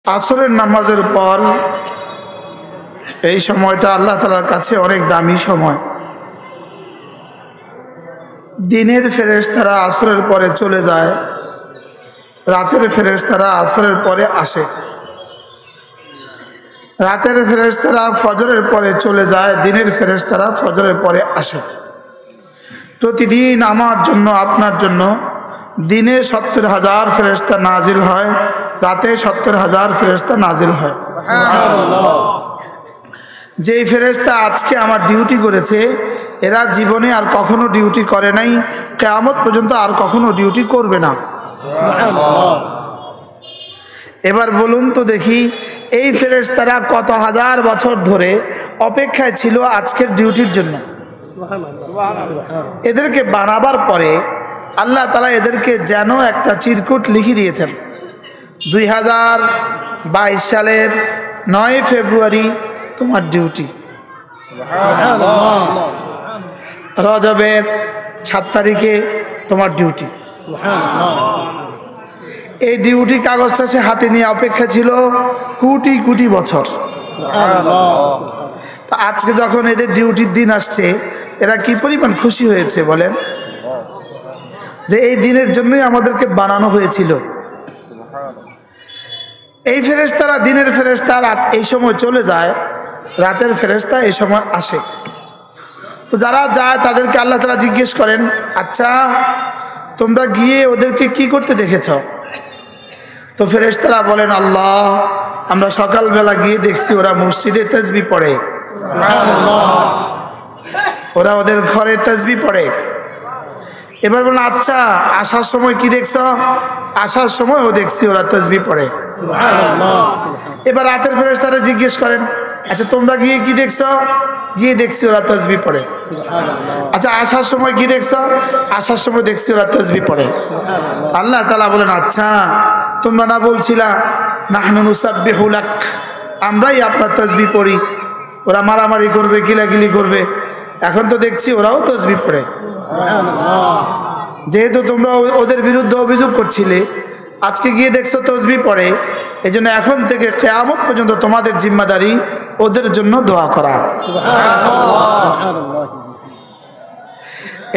আসরের নামাজের পর এই সময়টা আল্লাহ তাআলার কাছে অনেক দামি সময়। দিনের ফেরেশতারা আসরের পরে চলে যায়, রাতের ফেরেশতারা আসরের পরে আসে। রাতের ফেরেশতারা ফজরের পরে চলে যায়, দিনের ফেরেশতারা ফজরের পরে আসে। প্রতিদিন আমার জন্য, আপনার জন্য দিনে 70,000 ফেরেশতা নাজিল হয়, রাতে 70,000 ফেরেশতা নাজিল হয়। যেই ফেরেশতা আজকে আমার ডিউটি করেছে, এরা জীবনে আর কখনো ডিউটি করে নাই, কিয়ামত পর্যন্ত আর কখনো ডিউটি করবে না। এবার বলুন তো দেখি, এই ফেরেশতারা কত হাজার বছর ধরে অপেক্ষায় ছিল আজকের ডিউটির জন্য। এদেরকে বানাবার পরে আল্লাহ তাআলা এদেরকে যেন একটা চিরকুট লিখে দিয়েছেন। 2022 সালের 9 ফেব্রুয়ারি তোমার ডিউটি, রজবের 7 তারিখে তোমার ডিউটি। এই ডিউটি কাগজটা সে হাতে নিয়ে অপেক্ষা ছিল কোটি কোটি বছর। তা আজকে যখন এদের ডিউটির দিন আসছে, এরা কি পরিমাণ খুশি হয়েছে বলেন, যে এই দিনের জন্যই আমাদেরকে বানানো হয়েছিল। এই ফেরেশতারা, দিনের ফেরেশতা রাত এই সময় চলে যায়, রাতের ফেরেশতা এই সময় আসে। তো যারা যায় তাদেরকে আল্লাহ তাআলা জিজ্ঞেস করেন, আচ্ছা তোমরা গিয়ে ওদেরকে কি করতে দেখেছ? তো ফেরেশতারা বলেন, আল্লাহ আমরা সকালবেলা গিয়ে দেখছি ওরা মসজিদে তাসবিহ পড়ে, ওরা ওদের ঘরে তাসবিহ পড়ে। এবার বলেন, আচ্ছা আসার সময় কি দেখছ? আসার সময়ও দেখছি ওরা তাসবিহ পড়ে। এবার রাতের ফেরেশতারা জিজ্ঞেস করেন, আচ্ছা তোমরা গিয়ে কি দেখছ? গিয়ে দেখছি ওরা তাসবিহ পড়ে। আচ্ছা আসার সময় কি দেখছ? আসার সময় দেখছি ওরা তাসবিহ পড়ে। আল্লাহ তাআলা বলেন, আচ্ছা তোমরা না বলছিলা নাহনু নুসাব্বিহু লাক, আমরাই আপনার তাসবিহ পড়ি, ওরা মারামারি করবে, গিলাগিলি করবে, এখন তো দেখছি ওরাও তাসবিহ পড়ে। যেহেতু তোমরা ওদের বিরুদ্ধে অভিযোগ করছিলে, আজকে গিয়ে দেখছো তাসবিহ পড়ে, এই জন্য এখন থেকে কিয়ামত পর্যন্ত তোমাদের জিম্মাদারি ওদের জন্য দোয়া করা।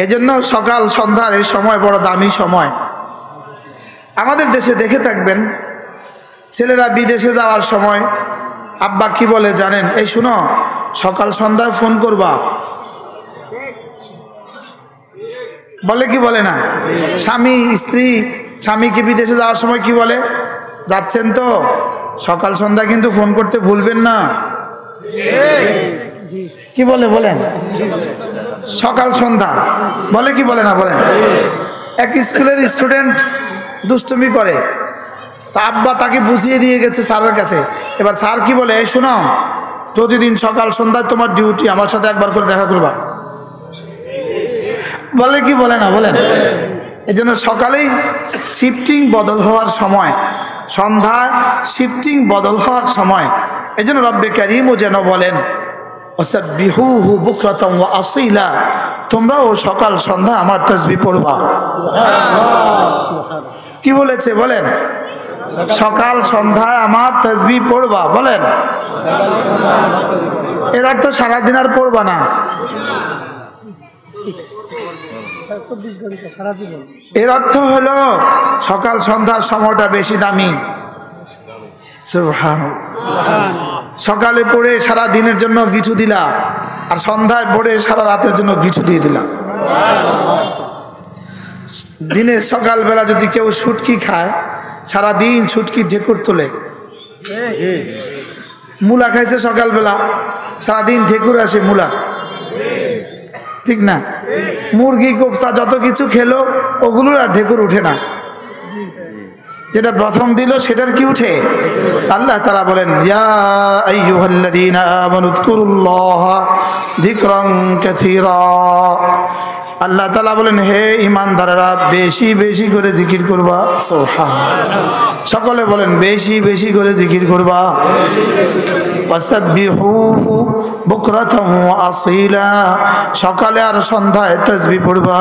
এই জন্য সকাল সন্ধ্যার এই সময় বড় দামি সময়। আমাদের দেশে দেখে থাকবেন, ছেলেরা বিদেশে যাওয়ার সময় আব্বা কি বলে জানেন? এই শুনো, সকাল সন্ধ্যায় ফোন করবা, বলে কি বলে না? স্বামী স্ত্রী, স্বামীকে বিদেশে যাওয়ার সময় কি বলে? যাচ্ছেন তো সকাল সন্ধ্যা কিন্তু ফোন করতে ভুলবেন না। কি বলে বলেন? সকাল সন্ধ্যা বলে কি বলে না বলেন? এক স্কুলের স্টুডেন্ট দুষ্টুমি করে, তা আব্বা তাকে বুঝিয়ে দিয়ে গেছে স্যারের কাছে। এবার স্যার কি বলে, এই শোনো প্রতিদিন সকাল সন্ধ্যায় তোমার ডিউটি, আমার সাথে একবার করে দেখা করবা। বলে কি বলে না বলেন? এই জন্য সকালেই শিফটিং বদল হওয়ার সময়, সন্ধ্যায় শিফটিং বদল হওয়ার সময়। এই জন্য রব্বে কারীমও যেন বলেন, ওয়াসাব্বিহুহু বুকরাতাম ওয়া আসীলা, তোমরাও সকাল সন্ধ্যা আমার তাসবিহ পড়বা। কি বলেছে বলেন? সকাল সন্ধ্যায় আমার তাসবিহ পড়বা। বলেন, এর অর্থ সারাদিন আর পড়বা না, এর অর্থ হলো সকাল সন্ধ্যার সময়টা বেশি দামি। সকালে পড়ে সারা দিনের জন্য কিছু দিলা, আর সন্ধ্যায় পড়ে সারা রাতের জন্য কিছু দিয়ে দিলা। দিনের সকালবেলা যদি কেউ শুটকি খায়, সারা দিন শুটকি ঢেকুর তোলে। মূলা খাইছে সকালবেলা, সারাদিন ঢেকুর আসে মূলার, ঠিক না? মুরগি কোফতা যত কিছু খেলো ওগুলোর আর ঢেকুর উঠে না, যেটা প্রথম দিল সেটার কি উঠে? আল্লাহ তাআলা বলেন, ইয়া আইয়ুহাল্লাযীনা আমানু যকুরুল্লাহা যিকরান কাসীরা, আল্লাহ তাআলা বলেন, হে ঈমানদারেরা বেশি বেশি করে জিকির করবা। সুবহানাল্লাহ। সকলে বলেন বেশি বেশি করে জিকির করবা। ওয়াসাব্বিহুহু বুকরাতাও ওয়া আসীলা, সকালে আর সন্ধ্যায় তাসবিহ পড়বা।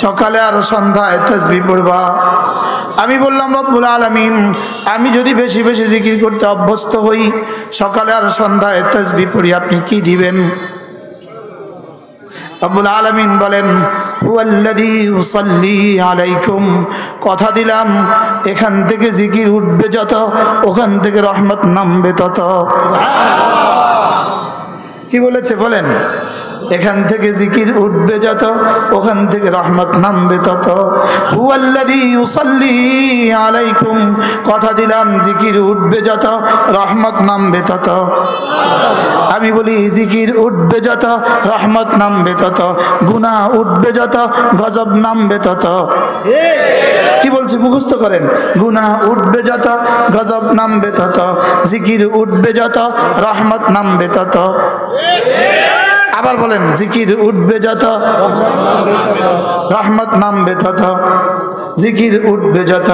সকালে আর সন্ধ্যায় তাসবিহ পড়বা। আমি বললাম রব্বুল আলামিন, আমি যদি বেশি বেশি জিকির করতে অভ্যস্ত হই, সকালে আর সন্ধ্যায় তাসবিহ পড়ি, আপনি কি দিবেন? রব্বুল আলামিন বলেন, হুয়াল্লাযী ইউসাল্লি আলাইকুম, কথা দিলাম এখান থেকে জিকির উঠবে যত, ওখান থেকে রহমত নামবে তত। কি বলেছে বলেন? এখান থেকে জিকির উঠবে যত, ওখান থেকে রহমত নামবে তত। হুয়াল্লাযী ইউসাল্লি আলাইকুম, কথা দিলাম জিকির উঠবে যত, রহমত নামবে তত। আমি বলি জিকির উঠবে যত, রহমত নামবে তত, গুনাহ উঠবে যত, গজব নামবে তত। কি বলছি মুখস্থ করেন। গুনাহ উঠবে যত, গজব নামবে তত, জিকির উঠবে যত, রহমত নামবে তত। আবার বলেন, জিকির উঠবে যত, রহমত নামবে তত। জিকির উঠবে যত,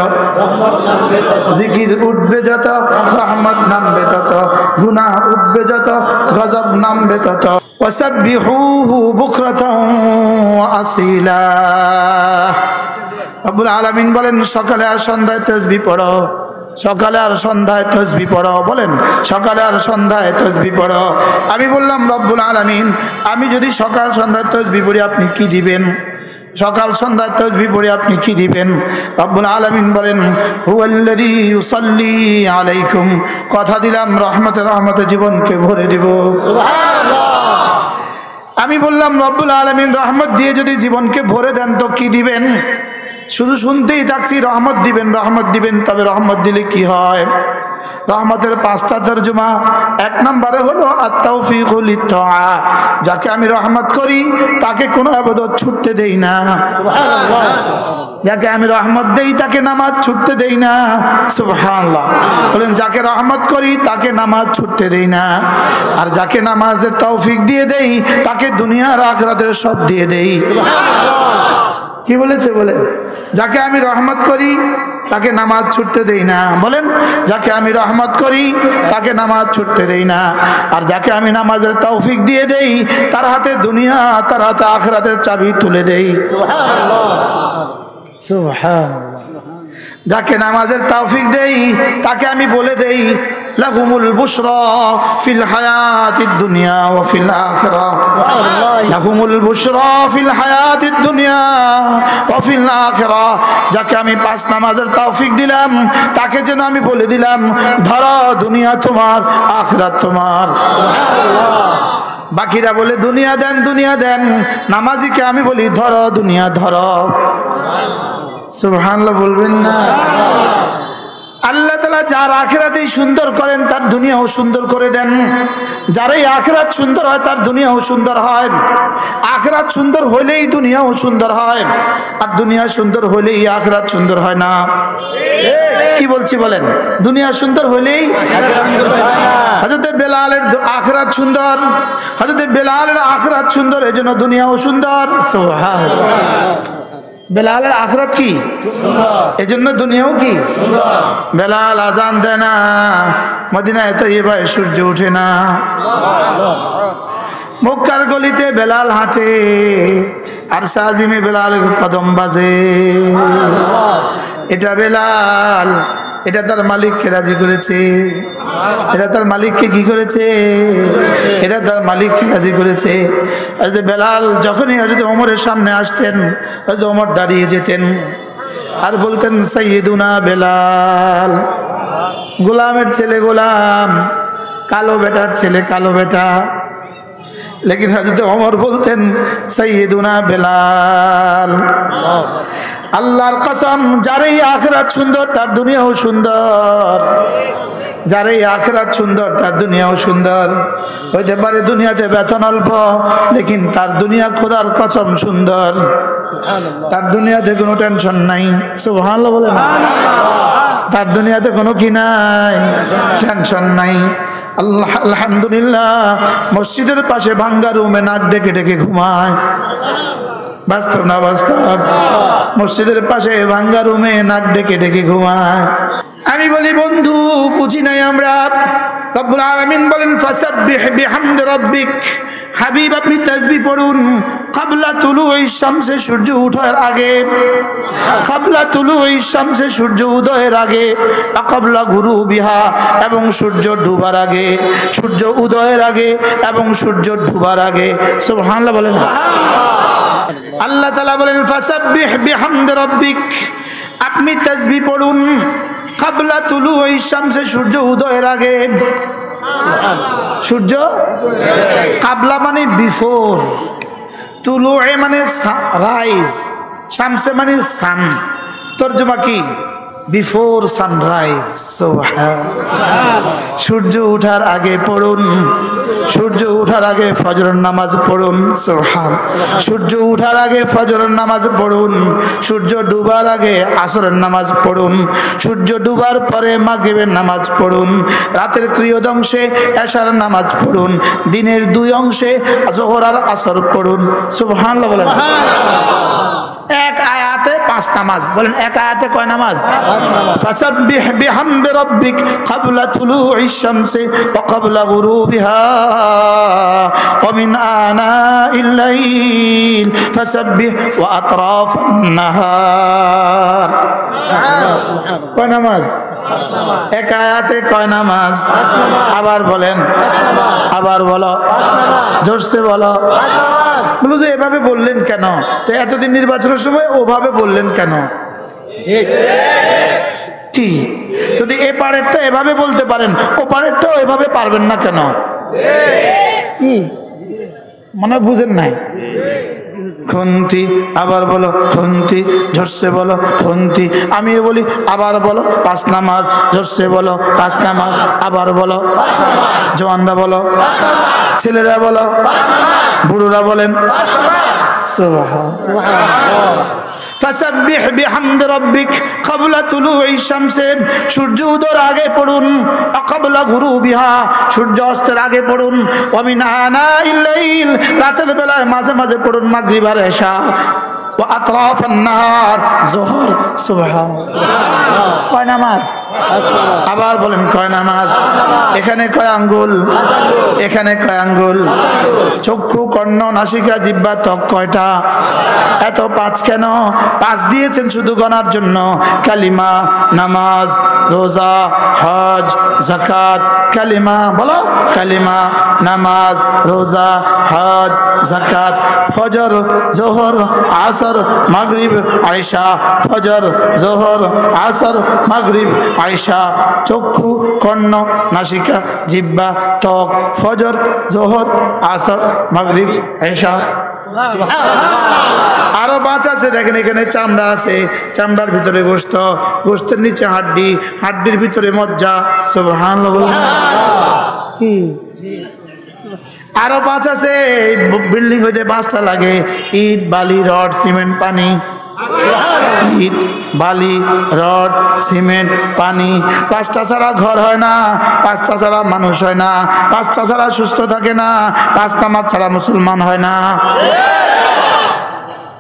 জিকির উঠবে যত, রহমত নামবে তত, গুনাহ উঠবে যত, গজব নামবে তত। ওয়াসাব্বিহুহু বুকরাতাও ওয়া আসীলা। রব্বুল আলামিন বলেন, সকালে আর সন্ধ্যায় তাসবিহ পড়ো। সকালে আর সন্ধ্যায় তাসবিহ পড়ো। বলেন, সকালে আর সন্ধ্যায় তাসবিহ পড়ো। আমি বললাম রব্বুল আলামিন, আমি যদি সকাল সন্ধ্যায় তাসবিহ পড়ি, আপনি কি দিবেন? সকাল সন্ধ্যায় তাসবিহ পড়ি, আপনি কি দিবেন? রব্বুল আলামিন বলেন, হুয়াল্লাযী ইউসাল্লি আলাইকুম, কথা দিলাম রহমতে রহমতে জীবনকে ভরে দিব। সুবহানাল্লাহ। আমি বললাম রব্বুল আলামিন রহমত দিয়ে যদি জীবনকে ভরে দেন তো কি দিবেন? শুধু শুনতেই থাকছি রহমত দিবেন রহমত দিবেন, তবে রহমত দিলে কি হয়? রহমতের 5টা তরজমা। 1 নম্বরে হলো আত-তাওফীকু লিত-তাআ, যাকে আমি রহমত করি তাকে কোনো ইবাদত ছুটতে দেই না। সুবহানাল্লাহ। যাকে আমি রহমত দেই তাকে নামাজ ছুটতে দেই না। সুবহানাল্লাহ। বলেন, যাকে রহমত করি তাকে নামাজ ছুটতে দেই না, আর যাকে নামাজের তৌফিক দিয়ে দেই তাকে দুনিয়ার আখিরাতের সব দিয়ে দেই। সুবহানাল্লাহ। কি বলেছে বলেন? যাকে আমি রহমত করি তাকে নামাজ ছুটতে দেই না। বলেন, যাকে আমি রহমত করি তাকে নামাজ ছুটতে দেই না, আর যাকে আমি নামাজের তৌফিক দিয়ে দেই তার হাতে দুনিয়া, তার হাতে আখিরাতের চাবি তুলে দেই। সুবহানাল্লাহ। সুবহানাল্লাহ। যাকে নামাজের তৌফিক দেই তাকে আমি বলে দেই, লাহুমুল বুশরা ফিল হায়াতিদ দুনিয়া ওয়া ফিল আখিরাহ। লাহুমুল বুশরা ফিল হায়াতিদ দুনিয়া ওয়া ফিল আখিরাহ। যাকে আমি 5 নামাজের তৌফিক দিলাম তাকে যেন আমি বলে দিলাম, ধরো দুনিয়া তোমার, আখিরাত তোমার। বাকিরা বলে দুনিয়া দেন দুনিয়া দেন, নামাজিকে আমি বলি ধরো দুনিয়া ধরো। সুবহানাল্লাহ বলবেন না? আল্লাহ তাআলা যার আখিরাতেই সুন্দর করেন তার দুনিয়াও সুন্দর করে দেন। যার এই আখিরাত সুন্দর হয় তার দুনিয়াও সুন্দর হয়। আখিরাত সুন্দর হলেই দুনিয়াও সুন্দর হয়, আর দুনিয়া সুন্দর হলেই আখিরাত সুন্দর হয় না। কি বলছি বলেন? দুনিয়া সুন্দর হলেই আখিরাত সুন্দর হয় না। হযরত বেলালের আখিরাত সুন্দর, হযরত বেলালের আখিরাত সুন্দর, এজন্য দুনিয়াও সুন্দর। সুবহানাল্লাহ। বেলালের আখিরাত কি সুন্দর, এজন্য দুনিয়াও কি সুন্দর। বেলাল আজান দেয় না, মদিনায় তৈয়বায় সূর্য ওঠে না। মক্কার গলিতে বেলাল হাঁটে, আর শাহজিমে বেলালের কদম বাজে। এটা বেলাল, এটা তার মালিককে রাজি করেছে। এটা তার মালিককে কি করেছে? এটা তার মালিককে রাজি করেছে। হযরত বেলাল যখনই হযরত ওমরের সামনে আসতেন, হযরত ওমর দাঁড়িয়ে যেতেন আর বলতেন, সাইয়্যিদুনা বেলাল। গোলামের ছেলে গোলাম, কালো বেটার ছেলে কালো বেটা। লেকিন হযরত ওমর বলতেন, সাইয়্যিদুনা বেলাল। আল্লাহর কসম, যার এই আখিরাত সুন্দর তার দুনিয়াও সুন্দর। যার এই আখিরাত সুন্দর তার দুনিয়াও সুন্দর। হইতে পারে দুনিয়াতে বেতন অল্প, লেকিন তার দুনিয়া খোদার কসম সুন্দর। তার দুনিয়াতে কোনো টেনশন নাই। সুবহানাল্লাহ বলেন। তার দুনিয়াতে কোনো কি নাই, টেনশন নাই। আল্লাহ আলহামদুলিল্লাহ মসজিদের পাশে ভাঙ্গা রুমে নাক ডেকে ডেকে ঘুমায়। বাস্তব না বাস্তব? মসজিদের পাশে ভাঙ্গা রুমে নাক ডেকে ডেকে ঘুমায়। আমি বলি বন্ধু বুঝি নাই আমরা। রব্বুল আলামিন বলেন ফাসাব্বিহ বিহামদি রাব্বিক, হাবিব আপনি তাসবিহ পড়ুন ক্বাবলা তুলুই শামসে, সূর্য ওঠার আগে, ক্বাবলা তুলুই শামসে সূর্য উদয়ের আগে, ক্বাবলা গুরুবিহা এবং সূর্য ডুবার আগে, সূর্য উদয়ের আগে এবং সূর্য ডুবার আগে। সুবহানাল্লাহ বলেন। আল্লাহ তাআলা বলেন ফাসাব্বিহ বিহামদি রাব্বিক, আপনি তাসবিহ পড়ুন ক্বাবলা তুলুই শামসে সূর্য উদয়ের আগে। সূর্য কাবলা মানে বিফোর, তুলুয়ে মানে রাইজ, শামসে মানে সান। তর্জমা কি? Before sunrise. সূর্য ওঠার আগে পড়ুন, সূর্য ওঠার আগে ফজরের নামাজ পড়ুন। সুবহান। সূর্য ওঠার আগে ফজরের নামাজ পড়ুন, সূর্য ডুবার আগে আসরের নামাজ পড়ুন, সূর্য ডুবার পরে মাগরিবের নামাজ পড়ুন, রাতের ক্রিয়দংশে এশার নামাজ পড়ুন, দিনের 2 অংশে যোহর আর আসর পড়ুন। সুবহানাল্লাহ বলেন। এক আয়াতে 5 নামাজ। বলেন এক আয়াতে কয় নামাজ? ফাসাব্বিহ বিহামদি রাব্বিক ক্বাবলা তুলুই শামসি ওয়া ক্বাবলা গুরুবিহা ওয়া মিন আনাইল লাইল ফাসাব্বিহ ওয়া আতরাফান নাহার। কয় নামাজ? এক আয়াতে কয় নামাজ? আবার বলেন, আবার বলো, জোরসে বলো। বলো যে এভাবে বললেন কেন? তো এতদিন নির্বাচনের সময় ওভাবে বললেন কেন? কি যদি এ পারেরটা এভাবে বলতে পারেন, ও পারেরটাও এভাবে পারবেন না কেন? মনে বুঝেন নাই? খুন্তি, আবার বলো খুন্তি, জোরসে বলো খুন্তি। আমিও বলি আবার বলো 5 নামাজ, জোরসে বলো 5 নামাজ, আবার বলো। জওয়ানরা বলো, ছেলেরা বলো, বুড়োরা বলেন সুবহানাল্লাহ। ফাসাব্বিহ বিহামদি রাব্বিক ক্বাবলা তুলুই শামসি, সূর্য উদয়ের আগে পড়ুন, ক্বাবলা গুরুবিহা সূর্য অস্তের আগে পড়ুন, ওয়া মিন আনাইল লাইল রাতের বেলায় মাঝে মাঝে পড়ুন মাগরিব আর ইশা, ওয়া আতরাফান নাহার যোহর। সুবহানাল্লাহ। কয় নামাজ? আবার বলেন কয় নামাজ? এখানে কয় আঙ্গুল? এখানে কয় আঙ্গুল? চক্ষু, কর্ণ, নাসিকা, জিহ্বা, ত্বক কয়টা? এত 5 কেন? 5 দিয়েছেন শুধু গণার জন্য। কালিমা, নামাজ, রোজা, হজ, যাকাত। কালিমা বলো, কালিমা, নামাজ, রোজা, হজ, যাকাত। ফজর, যোহর, আসর, মাগরিব, আয়েশা। ফজর, যোহর, আসর, মাগরিব, আয়েশা। চক্ষু, কর্ণ, নাসিকা, জিহ্বা, ত্বক। ফজর, যোহর, আসর, মাগরিব, আয়েশা। আরো 5 আছে দেখেন। এখানে চামড়া আছে, চামড়ার ভিতরে গোশত, গোশতের নিচে হাড্ডি, হাড্ডির ভিতরে মজ্জা। সুবহানাল্লাহ। আরো 5 আছে। বিল্ডিং হইতে 5টা লাগে, ইট, বালি, রড, সিমেন্ট, পানি। ইট, বালি, রড, সিমেন্ট, পানি। 5টা ছাড়া ঘর হয় না, 5টা ছাড়া মানুষ হয় না, 5টা ছাড়া সুস্থ থাকে না, 5 নামাজ ছাড়া মুসলমান হয় না।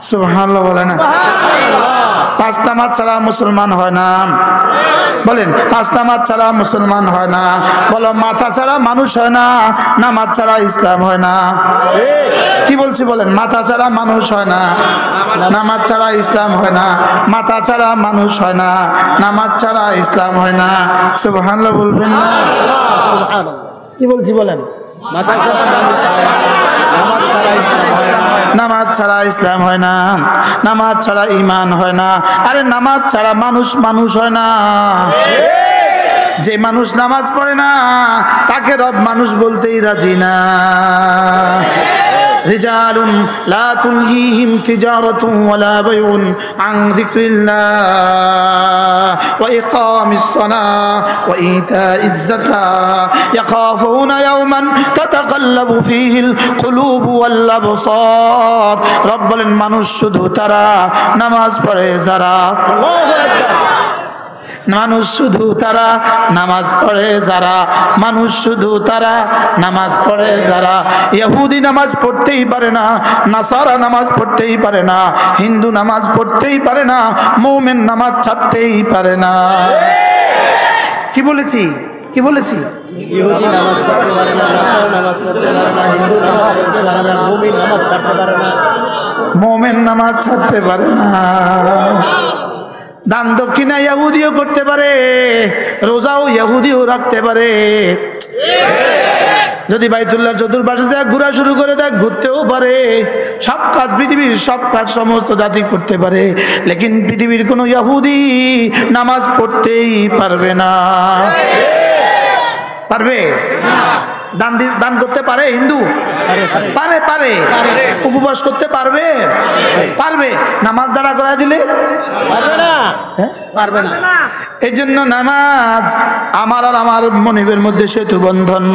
সুবহানাল্লাহ বলে না? 5 নামাজ ছাড়া মুসলমান হয় না। বলেন 5 নামাজ ছাড়া মুসলমান হয় না। বলো মাথা ছাড়া মানুষ হয় না, নামাজ ছাড়া ইসলাম হয় না। কি বলছি বলেন? মাথা ছাড়া মানুষ হয় না, নামাজ ছাড়া ইসলাম হয় না। মাথা ছাড়া মানুষ হয় না, নামাজ ছাড়া ইসলাম হয় না। সুবহানাল্লাহ বলবেন না? সুবহানাল্লাহ। কি বলছি বলেন? মাথা ছাড়া মানুষ হয় না, নামাজ ছাড়া ইসলাম হয় না। নামাজ ছাড়া ইসলাম হয় না, নামাজ ছাড়া ঈমান হয় না। আরে নামাজ ছাড়া মানুষ মানুষ হয় না। যে মানুষ নামাজ পড়ে না তাকে রব মানুষ বলতেই রাজি না। রিজালুন লা তুলহিহিম তিজারাতুন ওয়ালা বাইউন আন যিকরিল্লাহ ওয়া ইকামিস সালাহ ওয়া ইতাইজ যাকাত ইয়াখাফুনা ইয়াওমান তাতাকাল্লাবু ফীহিল কুলুবু ওয়াল আবসার। রব বলেন মানুষ শুধু তারা নামাজ পড়ে যারা, মানুষ শুধু তারা নামাজ পড়ে যারা, মানুষ শুধু তারা নামাজ পড়ে যারা। ইহুদি নামাজ পড়তেই পারে না, নাসারা নামাজ পড়তেই পারে না, হিন্দু নামাজ পড়তেই পারে না, মুমিন নামাজ ছাড়তেই পারে না। কি বলেছি? কি বলেছি? ইহুদি নামাজ পড়তে পারে না, নাসারা নামাজ পড়তে পারে না, হিন্দু নামাজ পড়তে পারে না, মুমিন নামাজ ছাড়তে পারে না, মুমিন নামাজ ছাড়তে পারে না। দান দক্ষিণা ইহুদিও করতে পারে, রোজাও ইহুদিও রাখতে পারে। যদি বাইতুল্লাহর চতুর্পাশে যায় ঘোরা শুরু করে দেয়, ঘুরতেও পারে। সব কাজ, পৃথিবীর সব কাজ সমস্ত জাতি করতে পারে, লেকিন পৃথিবীর কোনো ইহুদি নামাজ পড়তেই পারবে না। পারবে? দান করতে পারে হিন্দু? পারে পারে। উপবাস করতে পারবে? পারবে। নামাজ দাঁড়া করায় দিলে পারবে না। এই জন্য নামাজ আমার আর আমার মনিবের মধ্যে সেতু বন্ধন।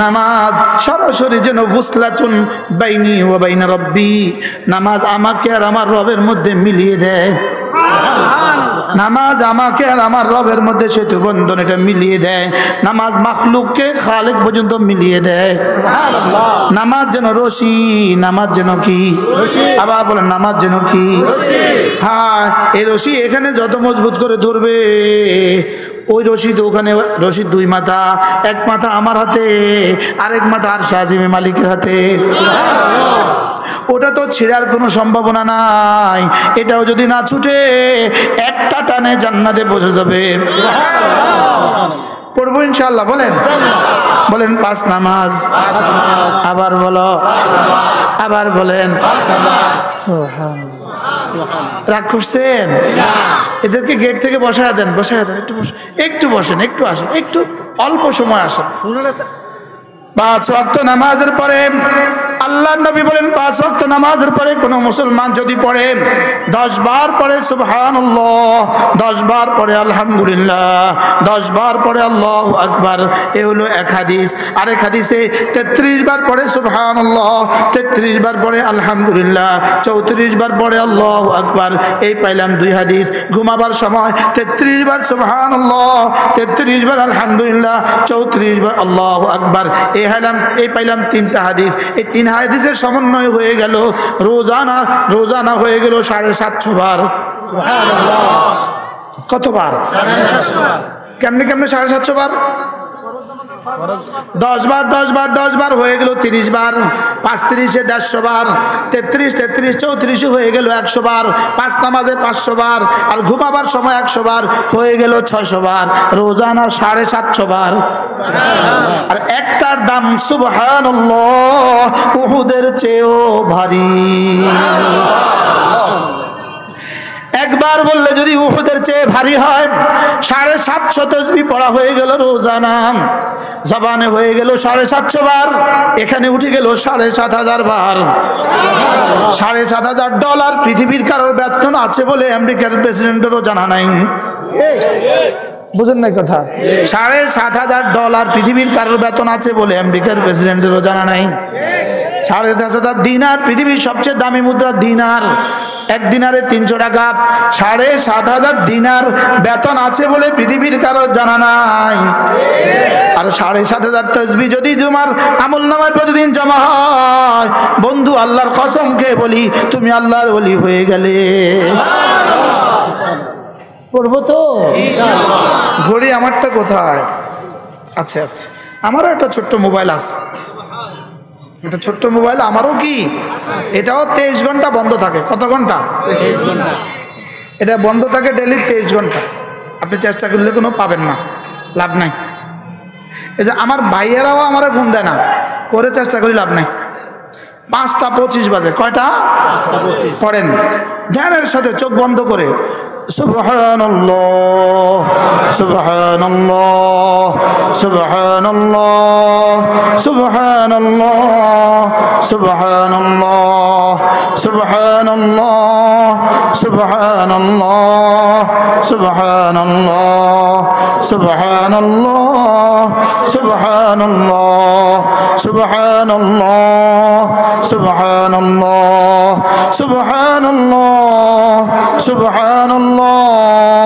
নামাজ সরাসরি যেন ফুসলাতুন বাইনি ওয়া বাইনা রব্বি, নামাজ আমাকে আর আমার রবের মধ্যে মিলিয়ে দেয়। নামাজ আমাকে আর আমার রবের মধ্যে সেতু বন্ধন, এটা মিলিয়ে দেয়। নামাজ মাখলুককে খালিক পর্যন্ত মিলিয়ে দেয়। নামাজ যেন রশি, নামাজ যেন কি? আবার বলেন, নামাজ যেন কি? হ্যাঁ, এই রশি এখানে যত মজবুত করে ধরবে, ওই রশি তো ওখানে, রশিদ দুই মাথা, এক মাথা আমার হাতে, আরেক মাথা আর শাহজিমে মালিকের হাতে। ওটা তো ছেড়ার কোনো সম্ভাবনা নাই। এটাও যদি না ছুটে একটা টানে জান্নাতে পৌঁছে যাবে। পড়বো ইনশাআল্লাহ। বলেন বলেন, পাঁচ নামাজ। আবার বলো, আবার বলেন। রাগ করছেন? এদেরকে গেট থেকে বসায় দেন, বসায় দেন। একটু বসেন, একটু বসেন, একটু আসেন, একটু অল্প সময় আসেন। পাঁচ ওয়াক্ত নামাজের পরে আল্লাহ নবী বলেন, পাঁচ ওয়াক্ত নামাজের পরে কোনো মুসলমান যদি পড়ে 10 বার পড়ে সুবহানাল্লাহ, 10 বার পড়ে আলহামদুলিল্লাহ, 10 বার পড়ে আল্লাহু আকবার, এ হলো এক হাদিস। আরেক হাদিসে 33 বার পড়ে সুবহানাল্লাহ, 33 বার পড়ে আলহামদুলিল্লাহ, 34 বার পড়ে আল্লাহু আকবার। এই পাইলাম 2 হাদিস। ঘুমাবার সময় 33 বার সুবহানাল্লাহ, 33 বার আলহামদুলিল্লাহ, 34 বার আল্লাহু আকবার। এই পাইলাম 3টা হাদিস। এই 3 হাদিসের সমন্বয় হয়ে গেল রোজানা হয়ে গেল 750 বার। কতবার? 750 কেমনে কেমনে 750 বার? 10 বার 10 বার 10 বার হয়ে গেল 30 বার, 5 30 150 বার, 33 33 34 হয়ে গেল 100 বার, 5 নামাজে 500 বার, আর ঘুমাবার সময় 100 বার, হয়ে গেল 600 বার। রোজানা 750 বার। আর একটার দাম সুবহানাল্লাহ উহুদের চেয়েও ভারী। একবার বললে যদি উহুদের চেয়ে ভারী হয়, 750 তাসবিহ পড়া হয়ে গেল রোজানা। জবানে হয়ে গেল 750 বার, এখানে উঠে গেল 7,500 বার। $7,500 পৃথিবীর কারোর বেতন আছে বলে আমেরিকার প্রেসিডেন্টেরও জানা নাই। বুঝেন না কথা? $7,500 পৃথিবীর কারোর বেতন আছে বলে আমেরিকার প্রেসিডেন্টেরও জানা নাই। 10,500 দিনার, পৃথিবীর সবচেয়ে দামি মুদ্রা দিনার। 1 দিনারে 300 টাকা। 7,500 দিনার বেতন আছে বলে পৃথিবীর কারো জানা নাই। আর 7,500 তাসবিহ যদি তোমার আমলনামায় প্রতিদিন জমা হয়, বন্ধু আল্লাহর কসম কে বলি, তুমি আল্লাহর ওলি হয়ে গেলে। পড়বো তো ঘড়ি আমারটা কোথায়? আচ্ছা আচ্ছা, আমারও একটা ছোট্ট মোবাইল আছে। এটা ছোট্ট মোবাইল আমারও, কি এটাও 23 ঘন্টা বন্ধ থাকে। কত ঘন্টা? 23 ঘন্টা। এটা বন্ধ থাকে ডেলি 23 ঘন্টা। আপনি চেষ্টা করলে কোনো পাবেন না, লাভ নাই। এই যে আমার ভাইয়েরাও আমারে ফোন দেয় না, করে চেষ্টা করি লাভ নাই। 5:25 বাজে। কয়টা? পড়েন ধ্যানের সাথে, চোখ বন্ধ করে। সুবহানাল্লাহ সুবহানাল্লাহ সুবহানাল্লাহ সুবহানাল্লাহ সুবহানাল্লাহ সুবহানাল্লাহ সুবহানাল্লাহ সুবহানাল্লাহ সুবহানাল্লাহ সুবহানাল্লাহ সুবহানাল্লাহ সুবহানাল্লাহ সুবহানাল্লাহ সুবহানাল্লাহ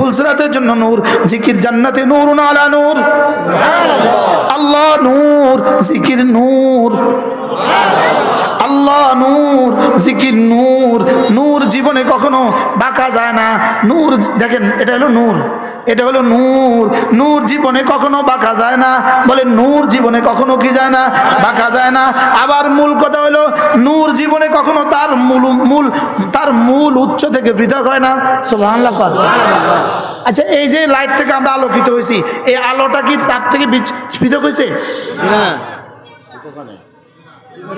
ফুলসিরাতের জন্য নূর, জিকির জান্নাতে নূরুন আলা নূর, আল্লাহ নূর, জিকির নূর, আল্লাহ নূর, জিকির নূর। নূর জীবনে কখনো বাঁকা যায় না। নূর দেখেন, এটা হলো নূর, এটা হলো নূর। নূর জীবনে কখনো বাঁকা যায় না। বলে নূর জীবনে কখনো কি যায় না? বাঁকা যায় না। আবার মূল কথা হলো নূর জীবনে কখনো তার মূল উৎস থেকে পৃথক হয় না। সুবহানাল্লাহ। আচ্ছা, এই যে লাইট থেকে আমরা আলোকিত হয়েছি, এই আলোটা কি তার থেকে পৃথক হয়েছে? না,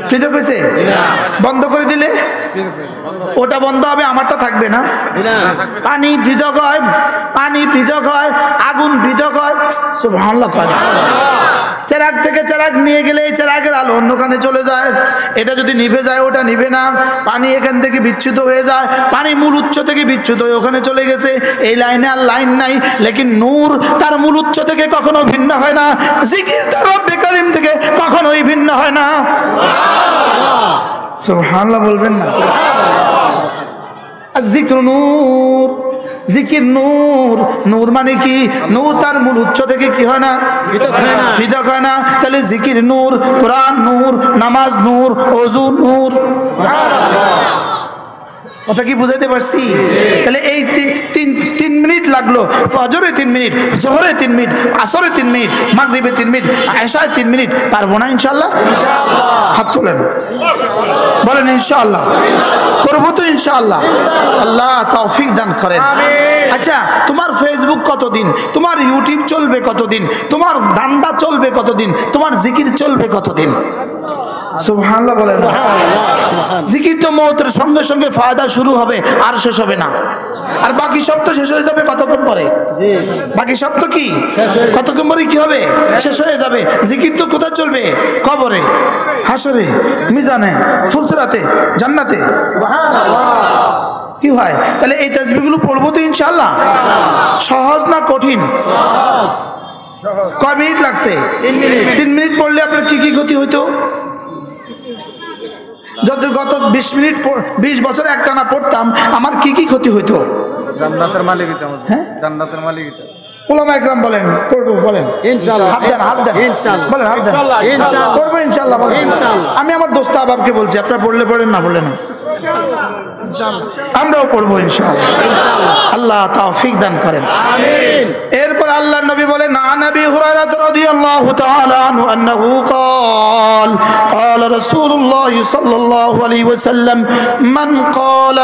পৃথক হয়েছে? বন্ধ করে দিলে ওটা বন্ধ হবে, আমারটা থাকবে না। পানি পৃথক হয়, পানি পৃথক হয়, আগুন পৃথক হয়। সুবহানাল্লাহ। চেরাগ থেকে চেরাগ নিয়ে গেলে এই চেরাগের আলো অন্যখানে চলে যায়। এটা যদি নিভে যায় ওটা নিভে না। পানি এখান থেকে বিচ্যুত হয়ে যায়, পানি মূল উৎস থেকে বিচ্যুত হয়ে ওখানে চলে গেছে। এই লাইনে আর লাইন নাই। লেকিন নূর তার মূল উৎস থেকে কখনো ভিন্ন হয় না। জিকির তার রব্বে কারীম থেকে কখনোই ভিন্ন হয় না। সুবহানাল্লাহ বলবেন না? আর জিক্র নূর, জিকির নূর। নূর মানে কি? নূর তার মূল উৎস থেকে কি হয় না? পৃথক হয় না। তাহলে জিকির নূর, কোরআন নূর, নামাজ নূর, ওযু নূর। কথা কি বুঝাইতে পারছি? তাহলে এই 3 মিনিট লাগলো। ফজরে 3 মিনিট, জোহরে 3 মিনিট, আসরে 3 মিনিট, মাগরিবে 3 মিনিট, এশায় 3 মিনিট। পারবো না ইনশাআল্লাহ? হাত তোলেন, বলেন ইনশাআল্লাহ। করবো তো ইনশাআল্লাহ। আল্লাহ তৌফিক দান করেন। আচ্ছা, তোমার ফেসবুক কতদিন? তোমার ইউটিউব চলবে কতদিন? তোমার দান্দা চলবে কতদিন? তোমার জিকির চলবে কতদিন? সুবহানাল্লাহ বলেন। জিকির তো মওতের সঙ্গে সঙ্গে ফায়দা শুরু হবে, আর শেষ হবে না। আর বাকি সব তো শেষ হয়ে যাবে কতক্ষণ পরে? বাকি সব তো কি কতক্ষণ পরে কি হবে? শেষ হয়ে যাবে। জিকির তো কোথায় চলবে? কবরে, হাসরে, মিজানে, ফুলসিরাতে, জান্নাতে। কি হয়? তাহলে এই তাসবিহগুলো পড়বো তো ইনশাআল্লাহ। সহজ না কঠিন? কয় মিনিট লাগছে? 3 মিনিট পড়লে আপনার কি কি ক্ষতি হইতো? যদি গত 20 বছর একটানা পড়তাম, আমার কি কি ক্ষতি হইতো? জান্নাতের মালিক হইতাম। হ্যাঁ, জান্নাতের মালিক হইতাম। উলামা ইকরাম বলেন পড়বো, বলেন ইনশাআল্লাহ। হাত দেন, হাত দেন, ইনশাআল্লাহ। বলেন হাত দেন। ইনশাআল্লাহ। পড়বো ইনশাআল্লাহ, বলেন ইনশাআল্লাহ। আমি আমার দোস্ত আবাবকে বলছি, আপনারা পড়লে পড়েন, না পড়লে না। আমরাও পড়বো ইনশাআল্লাহ। আল্লাহ তৌফিক দান করেন। আমিন। এরপর আল্লাহর নবী বলেন, আন আবি হুরায়রা রাদিয়াল্লাহু তাআলা আনহু আন্নাহু قال قال رسول الله صلى الله عليه وسلم من قال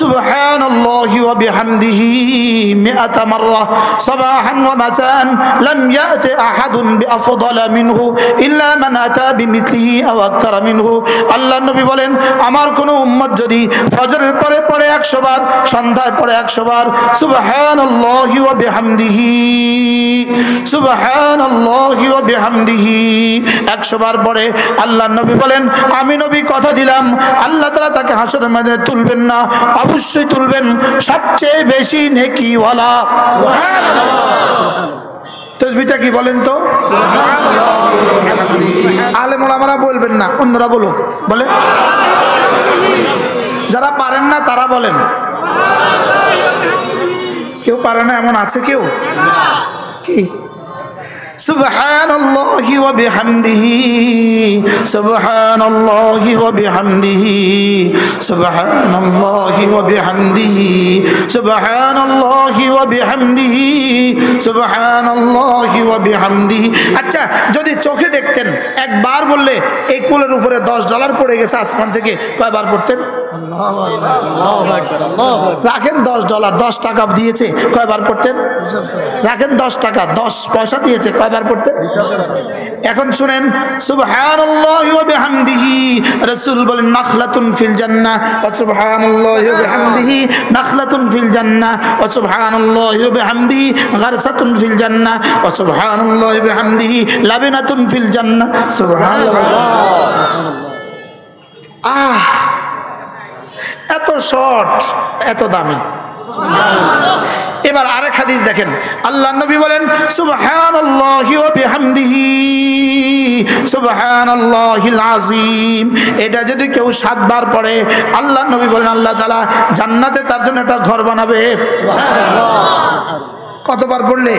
سبحان الله وبحمده 100 مرة صباحا ومساء لم يأت أحد بأفضل منه إلا من أتى بمثله أو أكثر منه। আল্লাহর নবী বলেন, আমার কোন উম্মত যদি ফজরের পরে পড়ে 100 বার, সন্ধ্যায় পড়ে 100 বার সুবহানাল্লাহি ওয়া বিহামদিহি, সুবহানাল্লাহি ওয়া বিহামদিহি 100 বার পড়ে, আল্লাহর নবী বলেন, আমি নবী কথা দিলাম আল্লাহ তাআলা তাকে হাসরের ময়দানে তুলবেন না, অবশ্যই তুলবেন সবচেয়ে বেশি নেকিওয়ালা। সুবহানাল্লাহ। তাসবিহটা কি বলেন তো? আলেম ওলামারা বলবেন না, অন্যরা বলুক, বলেন। যারা পারেন না তারা বলেন। কেউ পারে না এমন আছে কেউ? কি? সুবহানাল্লাহি ওয়া বিহামদিহি, সুবহানাল্লাহি ওয়া বিহামদিহি, সুবহানাল্লাহি ওয়া বিহামদিহি, সুবহানাল্লাহি ওয়া বিহামদিহি, সুবহানাল্লাহি ওয়া বিহামদিহি। আচ্ছা, যদি চোখে দেখতেন, একবার বললে এই কোলের উপরে $10 পড়ে গেছে আসমান থেকে, কয়বার পড়তেন? আল্লাহু আকবার, আল্লাহু আকবার, আল্লাহু আকবার। রাখেন $10, 10 টাকা দিয়েছে, কয়বার পড়তেন? রাখেন 10 টাকা, 10 পয়সা দিয়েছে, কয়বার পড়তেন? এখন শুনেন, সুবহানাল্লাহি ওয়া বিহামদিহি, রাসূল বলেন নাখলাতুন ফিল জান্নাহ ওয়া সুবহানাল্লাহি ওয়া বিহামদিহি নাখলাতুন ফিল জান্নাহ ওয়া সুবহানাল্লাহি ওয়া বিহামদিহি গারসাতুন ফিল জান্নাহ ওয়া সুবহানাল্লাহি ওয়া বিহামদিহি লাবিনাতুন ফিল জান্নাহ। সুবহানাল্লাহ। এত শর্ট, এত দামি। এবার আরেক হাদিস দেখেন, আল্লাহ নবী বলেন সুবহানাল্লাহি ওয়া বিহামদিহি সুবহানাল্লাহিল আযীম। এটা যদি কেউ 7 বার পড়ে, আল্লাহ নবী বলেন আল্লাহ তাআলা জান্নাতে তার জন্য একটা ঘর বানাবে। কতবার পড়লে?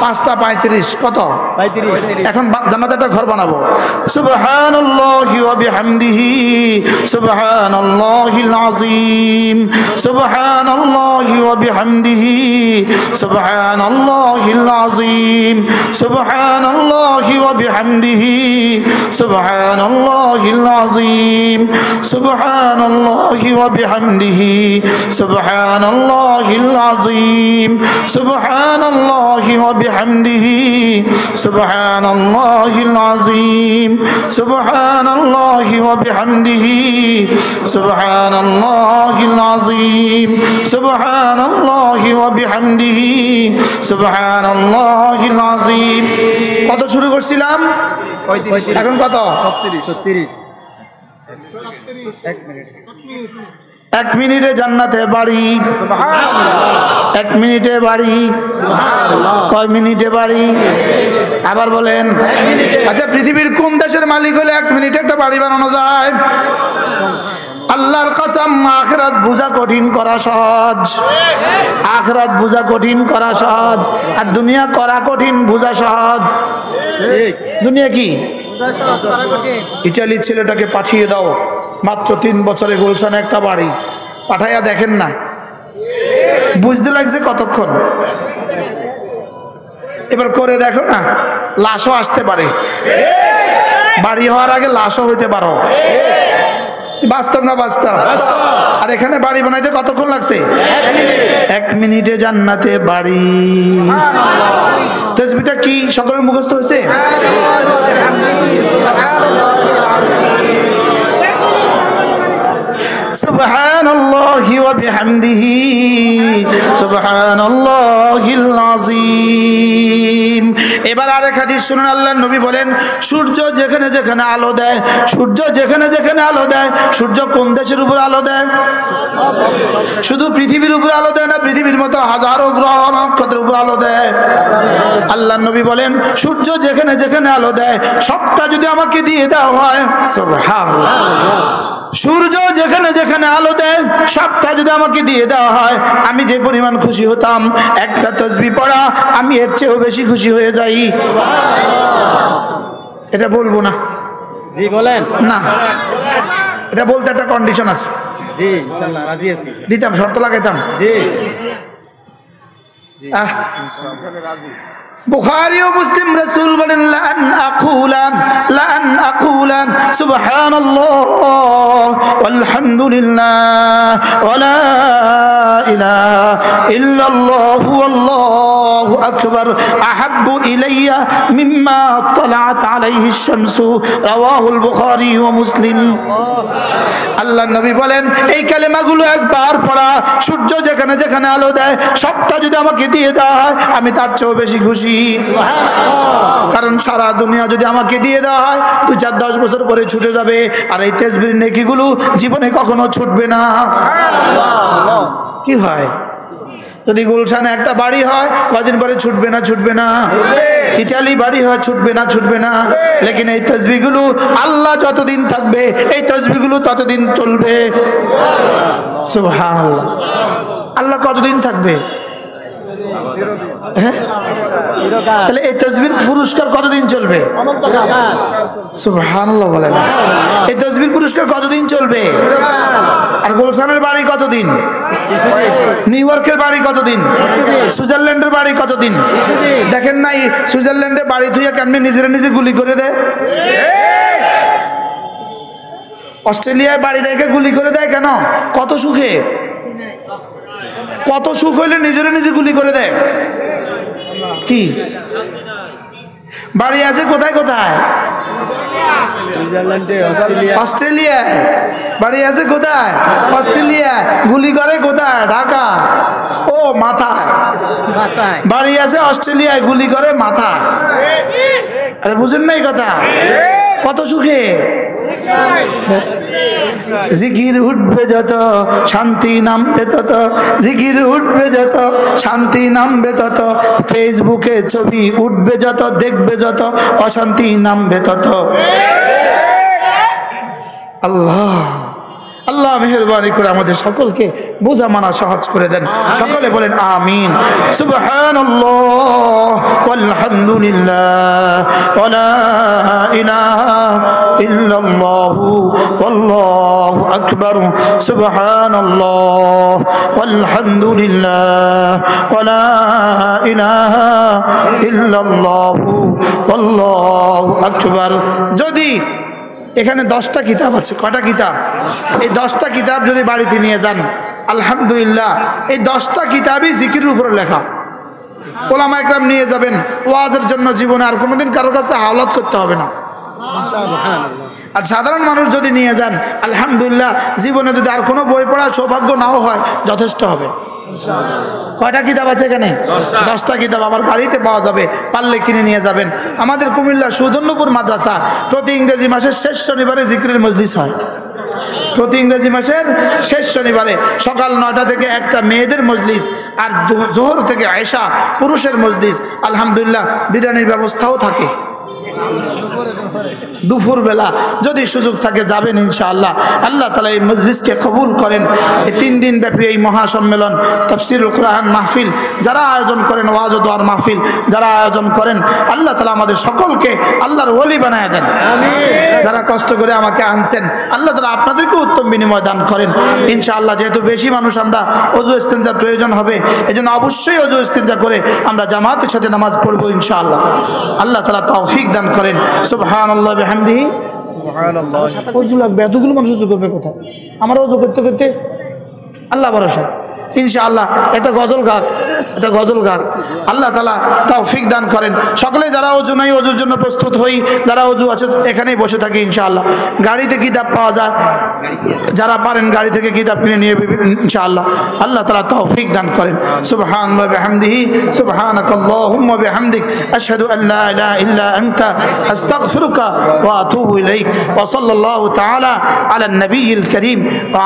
5টা 35 কত? 35। এখন জান্নাতে একটা ঘর বানাবো। সুবহানাল্লাহি ওয়া বিহামদিহি সুবহানাল্লাহিল আযীম সুবহানাল্লাহি ওয়া বিহামদিহি সুবহানাল্লাহিল আযীম সুবহানাল্লাহি ওয়া বিহামদিহি সুবহানাল্লাহিল আযীম সুবহানাল্লাহি ওয়া বিহামদিহি সুবহানাল্লাহিল আযীম সুবহানাল্লাহি ওয়া বিহামদিহি সুবহানাল্লাহিল আযীম সুবহানাল্লাহি ওয়া বিহামদিহি সুবহানাল্লাহিল আযীম সুবহানাল্লাহি ওয়া বিহামদিহি সুবহানাল্লাহিল আযীম। কত শুরু করছিলাম? 35। এখন কত? 36। 1 মিনিটে জান্নাতে বাড়ি। 1 মিনিটে বাড়ি। কয় মিনিটে বাড়ি? আবার বলেন। আচ্ছা, পৃথিবীর কোন দেশের মালিক হলে 1 মিনিটে একটা বাড়ি বানানো যায়? আল্লাহর কসম, আখিরাত বুঝা কঠিন করা সহজ। আখিরাত বুঝা কঠিন করা সহজ, আর দুনিয়া করা কঠিন বুঝা সহজ। দুনিয়া কি? ইটালির ছেলেটাকে পাঠিয়ে দাও, মাত্র 3 বছরে গুলশানে একটা বাড়ি পাঠাইয়া দেখেন না, বুঝতে লাগছে কতক্ষণ? এবার করে দেখো না, লাশও আসতে পারে, বাড়ি হওয়ার আগে লাশও হইতে পারো। বাস্তব না বাস্তব? আর এখানে বাড়ি বানাইতে কতক্ষণ লাগছে? 1 মিনিটে জান্নাতে বাড়ি। তাসবিহটা কি সকলের মুখস্থ হয়েছে? সুবহানাল্লাহি ওয়া বিহামদিহি সুবহানাল্লাহিল আযীম। এবার আরেক হাদিস শুনুন, আল্লাহর নবী বলেন সূর্য যেখানে যেখানে আলো দেয়, সূর্য যেখানে যেখানে আলো দেয়, সূর্য কোন দেশের উপর আলো দেয়? শুধু পৃথিবীর উপর আলো দেয় না, পৃথিবীর মতো হাজারো গ্রহ নক্ষত্রের উপর আলো দেয়। আল্লাহর নবী বলেন সূর্য যেখানে যেখানে আলো দেয়, সবটা যদি আমাকে দিয়ে দেওয়া হয়, সুবহানাল্লাহ, সূর্য যেখানে যেখানে আলো দেয় সবটা যদি আমাকে দিয়ে দেওয়া হয়, আমি যে পরিমাণ খুশি হতাম, একটা তাসবিহ পড়া আমি এর চেয়েও বেশি খুশি হয়ে যাই। এটা বলবো না। জি বলেন। না, এটা বলতে একটা কন্ডিশন আছে। জি ইনশাআল্লাহ রাজি আছি। দিতাম, শর্ত লাগাইতাম। জি বুখারী ও মুসলিম রাসূল বলেন লান আকুলা সুবহানাল্লাহ ওয়ালহামদুলিল্লাহ ওয়া লা ইলাহা ইল্লাল্লাহ ওয়াল্লাহু আকবার আহাব্বু ইলাইয়া মিম্মা তালাআত আলাইহি আশ-শামসু রাওয়াহুল বুখারী ওয়া মুসলিম। আল্লাহর নবী বলেন এই কালেমাগুলো একবার পড়া, সূর্য যেখানে যেখানে আলো দেয় সবটা যদি আমাকে দিয়ে দেওয়া হয়, আমি তার চেয়েও বেশি খুশি। কারণ সারা দুনিয়া যদি আমাকে দিয়ে দেওয়া হয়, 2-4-10 বছর পরে ছুটে যাবে, আর এই তাসবিহর নেকিগুলো জীবনে কখনো ছুটবে না। কি হয় যদি গুলশানে একটা বাড়ি হয়, কদিন পরে ছুটবে না? ছুটবে না। ইটালি বাড়ি হয়, ছুটবে না? ছুটবে না। লেকিন এই তাসবিহগুলো আল্লাহ যতদিন থাকবে, এই তাসবিহগুলো ততদিন চলবে। সুবহানাল্লাহ। আল্লাহ কতদিন থাকবে? হ্যাঁ, তাহলে এই তাসবিহর পুরস্কার কতদিন চলবে? সুবহানাল্লাহ বলেন। এই তাসবিহর পুরস্কার কতদিন চলবে? আর গুলশানের বাড়ি কতদিন? নিউ ইয়র্কের বাড়ি কতদিন? সুইজারল্যান্ডের বাড়ি কতদিন? দেখেন নাই সুইজারল্যান্ডে বাড়ি থুইয়া কেমনি নিজেরা নিজে গুলি করে দেয়? অস্ট্রেলিয়ায় বাড়ি রেখে গুলি করে দেয় কেন? কত সুখে, কত সুখ হইলে নিজেরা নিজে গুলি করে দেয়। কি বাড়ি আছে কোথায় কোথায়? অস্ট্রেলিয়ায় বাড়ি আছে কোথায়? অস্ট্রেলিয়ায়। গুলি করে কোথায়? ঢাকা। ও মাথায় বাড়ি আছে অস্ট্রেলিয়ায়, গুলি করে মাথায়। আরে বুঝেন না এই কথা? কত সুখে জিকির উঠবে যত শান্তি নামবে তত, জিকির উঠবে যত শান্তি নামবে তত, ফেসবুকে ছবি উঠবে যত দেখবে যত অশান্তি নামবে তত। আল্লাহ আল্লাহ মেহেরবানি করে আমাদের সকলকে বোঝা মানা সহজ করে দেন। সকলে বলেন আমিন। সুবহানাল্লাহ ওয়ালহামদুলিল্লাহ ওয়ালা ইলাহা ইল্লাল্লাহু ওয়াল্লাহু আকবার। সুবহানাল্লাহ ওয়ালহামদুলিল্লাহ ওয়ালা ইলাহা ইল্লাল্লাহু ওয়াল্লাহু আকবার। যদি এখানে 10টা কিতাব আছে, কয়টা কিতাব? এই 10টা কিতাব যদি বাড়িতে নিয়ে যান, আলহামদুলিল্লাহ এই 10টা কিতাবই জিকিরের উপরে লেখা। ওলামা একরাম নিয়ে যাবেন ওয়াজের জন্য, জীবনে আর কোনোদিন কারোর কাছে হাওলাত করতে হবে না। আর সাধারণ মানুষ যদি নিয়ে যান, আলহামদুলিল্লাহ জীবনে যদি আর কোনো বই পড়ার সৌভাগ্য নাও হয় যথেষ্ট হবে। কয়টা কিতাব আছে এখানে? 10টা কিতাব আমার বাড়িতে পাওয়া যাবে, পারলে কিনে নিয়ে যাবেন। আমাদের কুমিল্লা সুধন্যপুর মাদ্রাসা প্রতি ইংরেজি মাসের শেষ শনিবারে জিকিরের মজলিস হয়। প্রতি ইংরেজি মাসের শেষ শনিবারে সকাল 9টা থেকে 1টা মেয়েদের মজলিস, আর জোহর থেকে আয়েশা পুরুষের মজলিস। আলহামদুলিল্লাহ বিরিয়ানির ব্যবস্থাও থাকে দুপুর বেলা, যদি সুযোগ থাকে যাবেন ইনশাআল্লাহ। আল্লাহ তাআলা এই মজলিসকে কবুল করেন। এই 3 দিন ব্যাপী এই মহাসম্মেলন তাফসীরুল কোরআন মাহফিল যারা আয়োজন করেন, ওয়াজ ও দোয়ার মাহফিল যারা আয়োজন করেন, আল্লাহ তাআলা আমাদের সকলকে আল্লাহর ওলি বানায় দেন। যারা কষ্ট করে আমাকে আনছেন, আল্লাহ তাআলা আপনাদেরকে উত্তম বিনিময় দান করেন ইনশাআল্লাহ। যেহেতু বেশি মানুষ, আমরা ওযু ইস্তেনজার প্রয়োজন হবে, এজন্য অবশ্যই ওযু ইস্তেনজা করে আমরা জামাতের সাথে নামাজ পড়ব ইনশাআল্লাহ। আল্লাহ তাআলা তৌফিক দান করেন। সুবহানাল্লাহ বিহামদিহি সুবহানাল্লাহ। ওযু লাগবে, এতগুলো মানুষ ওযু করবে কোথায়? আমরা ওযু করতে করতে আল্লাহ ভরসা ইনশাআল্লাহ। এটা গজল গান, এটা গজল গান। আল্লাহ তাআলা তৌফিক দান করেন। সকলে যারা ওযু নাই, ওযুর জন্য প্রস্তুত হই। যারা ওযু আছে এখানেই বসে থাকি ইনশাআল্লাহ। গাড়িতে কিতাব পাওয়া যায়, যারা পারেন গাড়ি থেকে কিতাব কিনে নিয়ে ইনশাআল্লাহ। আল্লাহ তাআলা তৌফিক দান করেন। সুবহানাল্লাহ বিহামদিহি সুবহানাকাল্লাহুম্মা বিহামদিক আশহাদু আন লা ইলাহা ইল্লা আনতা আস্তাগফিরুকা ওয়া আতুবু ইলাইক। ওয়া সাল্লাল্লাহু তাআলা আলা নবিয়িল কারীম ওয়া